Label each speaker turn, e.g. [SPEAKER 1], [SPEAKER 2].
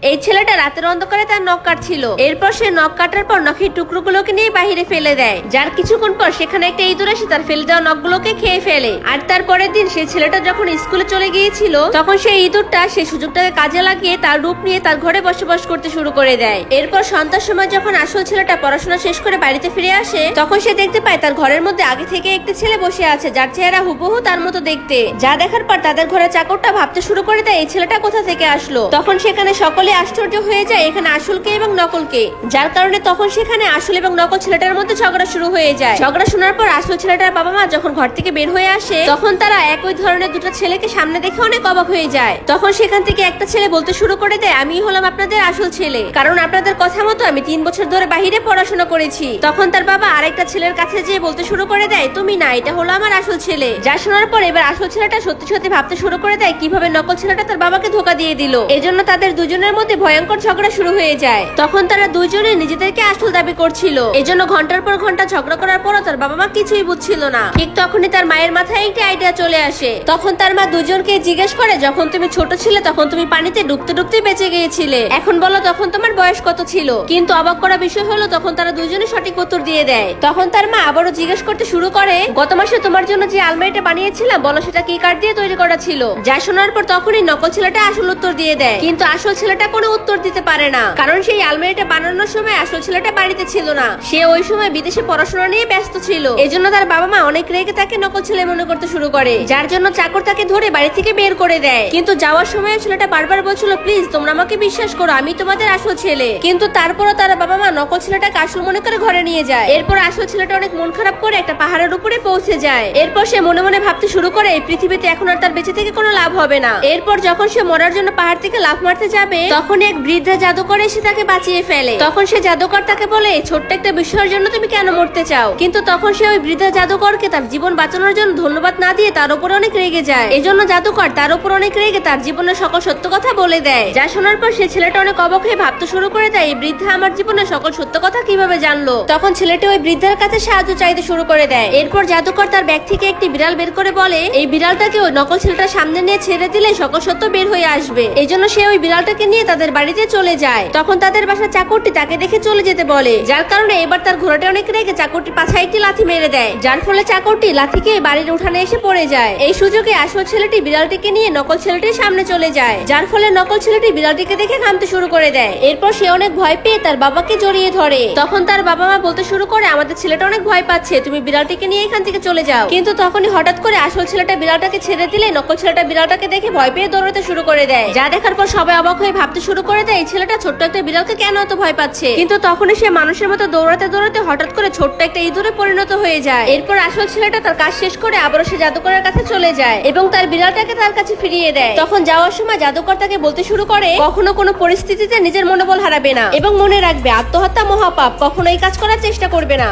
[SPEAKER 1] এই ছেলেটা রাতের অন্ধকারে তার নখ কাটছিল। এরপর সে নখ কাটার পর নখের টুকরোগুলোকে নিয়ে বাহিরে ফেলে দেয়, যার কিছুক্ষণ পর সেখানে একটা ইঁদুর এসে তার ফেলে দেওয়া নখগুলোকে খেয়ে ফেলে। আর তার পরের দিন সেই ছেলেটা যখন স্কুলে চলে গিয়েছিল, তখন সেই ইঁদুরটা সেই সুযোগটাকে কাজে লাগিয়ে তার রূপ নিয়ে তার ঘরে বসবাস করতে শুরু করে দেয়। এরপর সন্ধ্যার সময় যখন আসল ছেলেটা পড়াশোনা শেষ করে বাড়িতে ফিরে আসে, তখন সে দেখতে পায় তার ঘরের মধ্যে আগে থেকে একটি ছেলে বসে আছে, যার চেহারা হুবহু তার মতো দেখতে। যা দেখার পর তাদের ঘরে চাকরটা ভাবতে শুরু করে দেয় এই ছেলেটা কোথা থেকে আসলো। তখন সেখানে সকলে আশ্চর্য হয়ে যায় এখানে আসলকে এবং নকলকে, যার কারণে তখন সেখানে আসল এবং নকল ছেলেটার মধ্যে ঝগড়া শুরু হয়ে যায়। ঝগড়া শোনার পর আসল ছেলেটার বাবা মা যখন ঘর থেকে বের হয়ে আসে, তখন তারা একই ধরনের দুটো ছেলেকে সামনে দেখে অনেক অবাক হয়ে যায়। তখন সেখান থেকে একটা ছেলে বলতে শুরু করে দেয়, আমি হলাম আপনাদের আসল ছেলে, কারণ আপনাদের কথা মতো আমি 3 বছর ধরে বাহিরে পড়াশোনা করেছি। তখন তার বাবা আরেকটা ছেলের কাছে যেয়ে বলতে শুরু করে দেয়, তুমি না, এটা হলো আমার আসল ছেলে। যা শোনার পর এবার আসল ছেলেটা সত্যি সত্যি ভাবতে শুরু করে দেয় কিভাবে নকল ছেলেটা তার বাবাকে ধোকা দিয়ে দিল। এজন্য তাদের দুজনের মধ্যে ভয়ঙ্কর ঝগড়া শুরু হয়ে যায়। তখন তারা দুজনে নিজেদেরকে আসল দাবি করছিল, এজন্য ঘন্টার পর ঘন্টা ঝগড়া করার পরও তার বাবা মা কিছুই বুঝছিল না। ঠিক তখনই তার মায়ের মাথায় একটি আইডিয়া চলে আসে। তখন তার মা দুজনকে জিজ্ঞেস করে, যখন তুমি ছোট ছিলে তখন তুমি পানিতে ডুবতে ডুবতে বেঁচে গিয়েছিলে, এখন বলো তখন তোমার বয়স কত ছিল। কিন্তু অবাক করা বিষয় হলো তখন তারা দুজনে সঠিক উত্তর দিয়ে দেয়। তখন তার মা আবারও জিজ্ঞেস করতে শুরু করে, গত মাসে তোমার জন্য যে আলমারিটা বানিয়েছিলাম বলো সেটা কি কাঠ দিয়ে তৈরি করা ছিল। যা শোনার পর তখনই নকল ছেলেটা আসল উত্তর দিয়ে দেয়, কিন্তু আসল ছেলেটা কোনো উত্তর দিতে পারে না, কারণ সেই আলমারিটা বানানোর সময় আসল ছেলেটা বাড়িতে ছিল না। সে ওই সময় বিদেশে পড়াশোনা নিয়ে ব্যস্ত ছিল। এজন্য তার বাবা মা অনেক রেগে তাকে নকল ছেলে মনে করতে শুরু করে, যার জন্য চাকর তাকে ধরে বাড়ি থেকে বের করে দেয়। কিন্তু যাওয়ার সময় ছেলেটা বারবার বলছিল, প্লিজ তোমরা আমাকে বিশ্বাস করো, আমি তোমাদের আসল ছেলে। কিন্তু তারপরও তার বাবা মা নকল ছেলেটাকে আসল মনে করে ঘরে নিয়ে যায়। এরপর আসল ছেলেটা অনেক মন খারাপ করে একটা পাহাড়ের উপরে পৌঁছে যায়। এরপর সে মনে মনে ভাবতে শুরু করে এই পৃথিবীতে এখন আর তার বেঁচে থেকে কোনো লাভ হবে না। এরপর যখন সে মরার জন্য পাহাড় থেকে লাফ মারতে যাবে, তখন এক বৃদ্ধা জাদুকর এসে তাকে বাঁচিয়ে ফেলে। তখন সে জাদুকর তাকে বলে, ছোট্ট একটা বিষয়ের জন্য তুমি কেন মরতে চাও। কিন্তু তখন সে ওই বৃদ্ধা জাদুকরকে তার জীবন বাঁচানোর জন্য ধন্যবাদ না দিয়ে তার উপর অনেক রেগে যায়। এজন্য জাদুকর তার উপর অনেক রেগে তার জীবনের সকল সত্য কথা বলে দেয়। যা শোনার পর সে ছেলেটা অনেক অবাক হয়ে ভাবতে শুরু করে দেয়, এই বৃদ্ধা আমার জীবনের সকল সত্য কথা কিভাবে জানলো। তখন ছেলেটি ওই বৃদ্ধার কাছে সাহায্য চাইতে শুরু করে দেয়। এরপর জাদুকর তার ব্যাগ থেকে একটি বিড়াল বের করে বলে, এই বিড়ালটাকে ওই নকল ছেলেটার সামনে নিয়ে ছেড়ে দিলে সকল সত্য বের হয়ে আসবে। এই জন্য সে ওই বিড়ালটাকে নিয়ে তাদের বাড়িতে চলে যায়। তখন তাদের বাসার চাকরটি তাকে দেখে চলে যেতে বলে, যার কারণে এবার তার ঘোড়াটা অনেক রেগে চাকরটির পাছায় একটি লাথি মেরে দেয়, যার ফলে চাকরটি লাথিকে বাড়ির উঠানে এসে পড়ে যায়। এই সুযোগে আসল ছেলেটি বিড়ালটিকে নিয়ে নকল ছেলেটির সামনে চলে যায়, যার ফলে নকল ছেলেটি বিড়ালটিকে দেখে কাঁদতে শুরু করে দেয়। এরপর সে অনেক ভয় পেয়ে তার বাবাকে জড়িয়ে ধরে। তখন তার বাবা মা বলতে শুরু করে, আমাদের ছেলেটা অনেক ভয় পাচ্ছে, তুমি বিড়ালটিকে নিয়ে এখান থেকে চলে যাও। কিন্তু তখনই হঠাৎ করে আসল ছেলেটা বিড়ালটাকে ছেড়ে দিলে নকল ছেলেটা বিড়ালটাকে দেখে ভয় পেয়ে দৌড়াতে শুরু করে দেয়। যা দেখার পর সবাই অবাক হয়ে ভাবতে শুরু করে দেয় এই ছেলেটা ছোট্ট একটা বিড়ালকে কেন এত ভয় পাচ্ছে। কিন্তু তখনই সে মানুষের মতো দৌড়াতে দৌড়াতে হঠাৎ করে ছোট্ট একটা ইঁদুরে পরিণত হয়ে যায়। এরপর আসল ছেলেটা তার কাজ শেষ করে আবারও সে জাদুকরের কাছে চলে যায় এবং তার বিড়ালটাকে তার কাছে ফিরিয়ে দেয়। তখন যাওয়ার সময় জাদুকর তাকে বলতে শুরু করে, কখনো কোনো পরিস্থিতিতে নিজের মনোবল হারাবে না এবং মনে রাখবে আত্মহত্যা মহাপাপ, কখনো এই কাজ করার চেষ্টা করবে না।